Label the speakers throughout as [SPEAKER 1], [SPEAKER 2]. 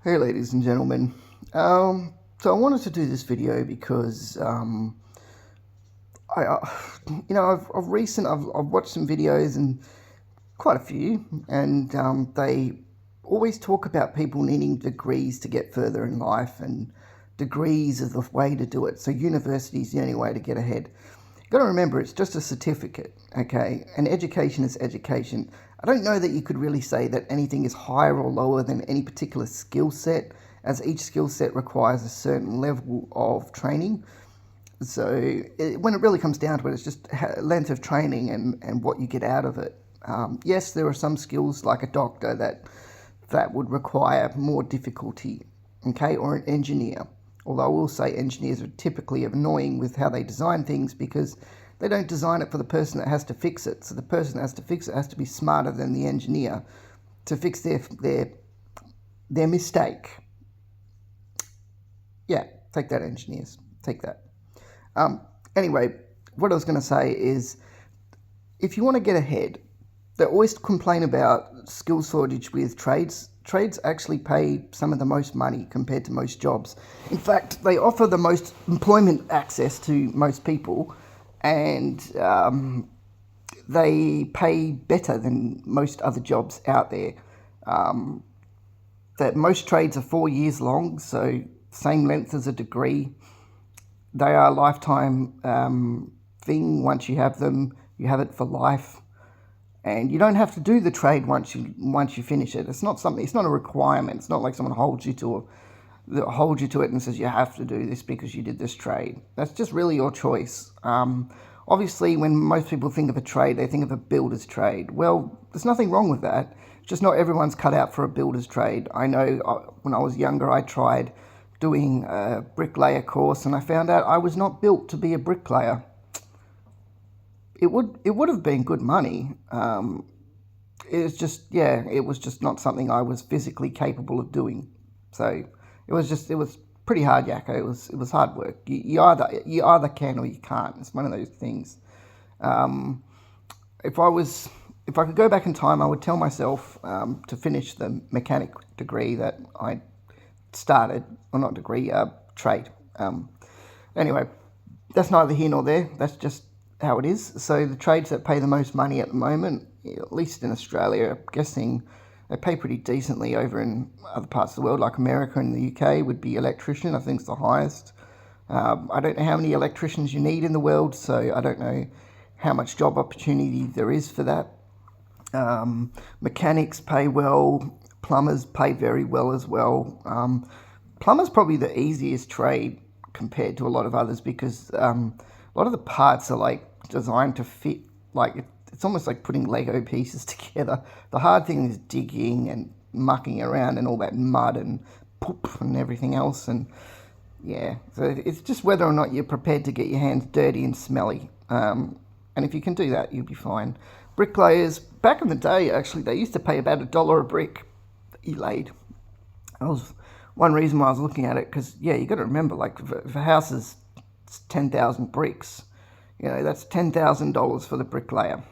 [SPEAKER 1] Hey, ladies and gentlemen. So I wanted to do this video because I, I've watched some videos and quite a few, and they always talk about people needing degrees to get further in life, and degrees are the way to do it. So university is the only way to get ahead. You've got to remember, it's just a certificate, okay? And education is education. I don't know that you could really say that anything is higher or lower than any particular skill set, as each skill set requires a certain level of training. So when it really comes down to it, it's just length of training and what you get out of it. Yes, there are some skills like a doctor that would require more difficulty, okay, or an engineer. Although I will say engineers are typically annoying with how they design things because they don't design it for the person that has to fix it. So the person that has to fix it has to be smarter than the engineer to fix their mistake. Yeah, take that, engineers. Take that. Anyway, what I was going to say is, if you want to get ahead, they always complain about skill shortage with trades. Trades actually pay some of the most money compared to most jobs. In fact, they offer the most employment access to most people, and they pay better than most other jobs out there. That most trades are 4 years long, so same length as a degree. They are a lifetime thing. Once you have them, you have it for life. And you don't have to do the trade once you finish it. It's not a requirement. It's not like someone holds you to it and says you have to do this because you did this trade. That's just really your choice. Obviously, when most people think of a trade, they think of a builder's trade. Well, there's nothing wrong with that. Just not everyone's cut out for a builder's trade. I know when I was younger, I tried doing a bricklayer course, and I found out I was not built to be a bricklayer. It would have been good money. It was just not something I was physically capable of doing. So it was pretty hard yakka. It was hard work. You either can or you can't. It's one of those things. If I could go back in time, I would tell myself to finish the mechanic degree that I started, or not degree, trade. Anyway, that's neither here nor there. That's just how it is. So the trades that pay the most money at the moment, at least in Australia, I'm guessing they pay pretty decently. Over in other parts of the world, like America and the UK, would be electrician. I think it's the highest. I don't know how many electricians you need in the world, so I don't know how much job opportunity there is for that. Mechanics pay well. Plumbers pay very well as well. Plumber's probably the easiest trade compared to a lot of others because a lot of the parts are like designed to fit. Like it's almost like putting Lego pieces together. The hard thing is digging and mucking around and all that mud and poop and everything else. And yeah, so it's just whether or not you're prepared to get your hands dirty and smelly. And if you can do that, you'll be fine. Bricklayers, back in the day, actually, they used to pay about $1 a brick that you laid. That was one reason why I was looking at it, because, yeah, you got to remember, like, if a house is 10,000 bricks, you know, that's $10,000 for the bricklayer,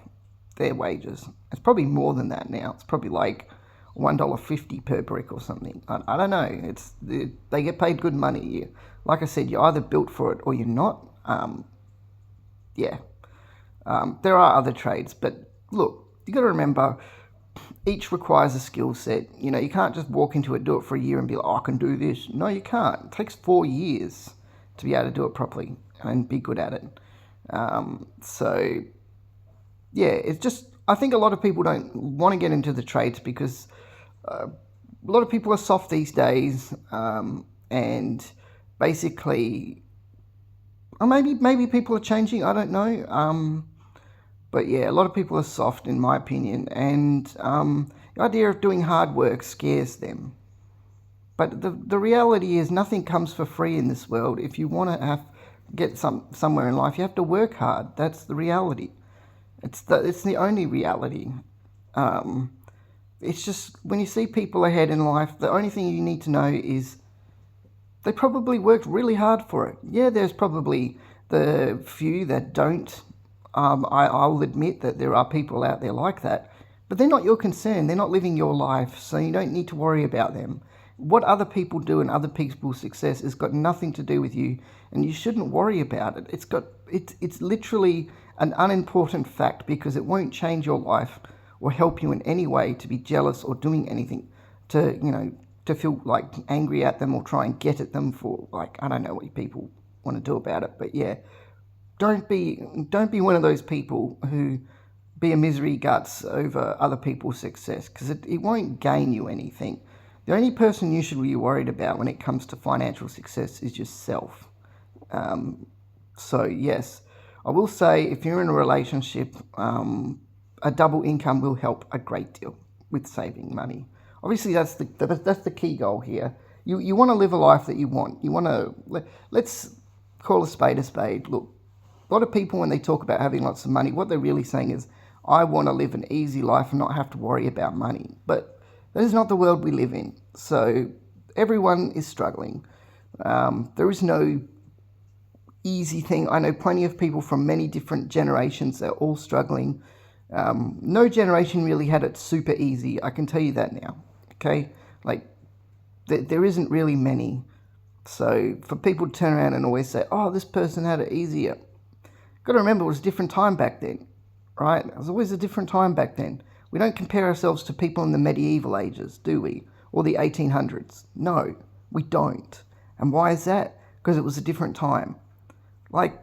[SPEAKER 1] their wages. It's probably more than that now. It's probably like $1.50 per brick or something. I don't know. They get paid good money. Like I said, you're either built for it or you're not. There are other trades, but look, you got to remember, each requires a skill set. You know, you can't just walk into it, do it for a year and be like, oh, I can do this. No, you can't. It takes 4 years to be able to do it properly and be good at it. It's just, I think a lot of people don't want to get into the trades because a lot of people are soft these days, and basically, or maybe people are changing, I don't know. But yeah, a lot of people are soft, in my opinion, and the idea of doing hard work scares them. But the reality is, nothing comes for free in this world. If you want to get somewhere in life, you have to work hard. That's the reality. It's the only reality. It's just, when you see people ahead in life, the only thing you need to know is they probably worked really hard for it. Yeah, there's probably the few that don't. I'll admit that there are people out there like that, but they're not your concern. They're not living your life, so you don't need to worry about them. What other people do and other people's success has got nothing to do with you, and you shouldn't worry about it. It's literally an unimportant fact because it won't change your life or help you in any way to be jealous or doing anything to, to feel like angry at them or try and get at them for, like, I don't know what people want to do about it. But yeah, don't be one of those people who be a misery guts over other people's success, because it won't gain you anything. The only person you should be worried about when it comes to financial success is yourself. So yes, I will say if you're in a relationship, a double income will help a great deal with saving money. Obviously, that's the key goal here. You want to live a life that you want. You want to, let's call a spade a spade. Look, a lot of people, when they talk about having lots of money, what they're really saying is, I want to live an easy life and not have to worry about money. But that is not the world we live in. So everyone is struggling. There is no easy thing. I know plenty of people from many different generations. They're all struggling. No generation really had it super easy. I can tell you that now. Okay? Like, there isn't really many. So for people to turn around and always say, oh, this person had it easier. Got to remember, it was a different time back then. Right? It was always a different time back then. We don't compare ourselves to people in the medieval ages, do we? Or the 1800s. No, we don't. And why is that? Because it was a different time. Like,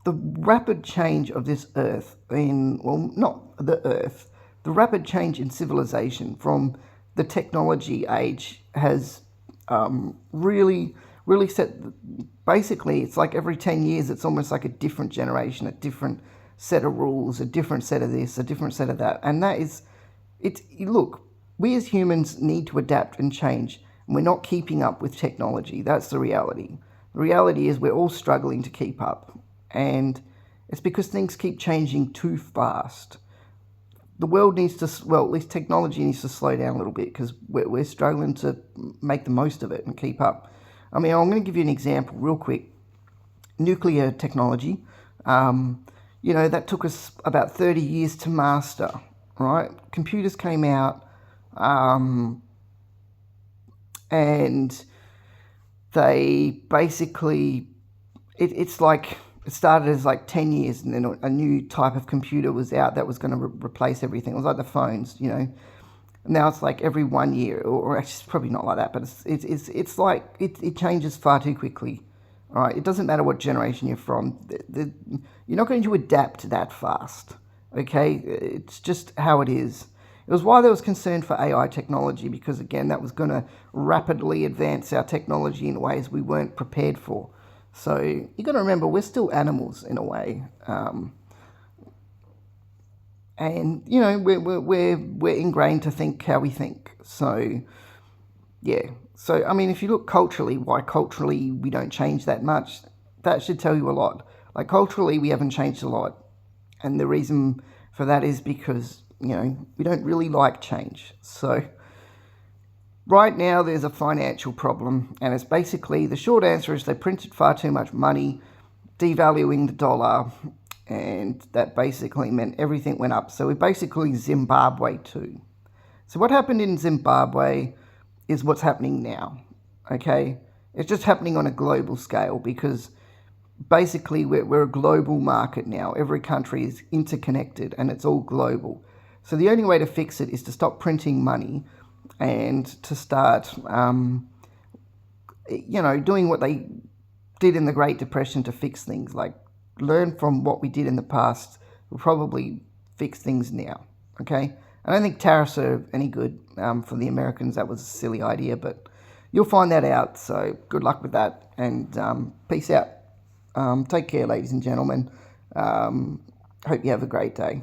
[SPEAKER 1] the rapid change of this earth not the earth, the rapid change in civilization from the technology age has really set, basically, it's like every 10 years, it's almost like a different generation, a different set of rules, a different set of this, a different set of that. And that is, look, we as humans need to adapt and change. And we're not keeping up with technology. That's the reality. The reality is we're all struggling to keep up. And it's because things keep changing too fast. The world needs to, well, at least technology needs to slow down a little bit, because we're struggling to make the most of it and keep up. I mean, I'm going to give you an example real quick. Nuclear technology, that took us about 30 years to master, right? Computers came out, and they basically, it's like, it started as like 10 years, and then a new type of computer was out that was going to replace everything. It was like the phones, Now it's like every 1 year, or actually it's probably not like that, but it's like, it changes far too quickly. All right, it doesn't matter what generation you're from. You're not going to adapt that fast, okay? It's just how it is. It was why there was concern for AI technology, because, again, that was going to rapidly advance our technology in ways we weren't prepared for. So you got to remember, we're still animals in a way. And, we're ingrained to think how we think. So, yeah. So, I mean, if you look culturally, why culturally we don't change that much, that should tell you a lot. Like, culturally, we haven't changed a lot. And the reason for that is because, we don't really like change. So, right now, there's a financial problem. And it's basically, the short answer is they printed far too much money, devaluing the dollar. And that basically meant everything went up. So, we're basically Zimbabwe too. So, what happened in Zimbabwe is what's happening now, okay? It's just happening on a global scale, because basically we're a global market now. Every country is interconnected and it's all global. So the only way to fix it is to stop printing money and to start, doing what they did in the Great Depression to fix things. Like, learn from what we did in the past. We'll probably fix things now, okay? I don't think tariffs are any good for the Americans. That was a silly idea, but you'll find that out. So good luck with that, and peace out. Take care, ladies and gentlemen. Hope you have a great day.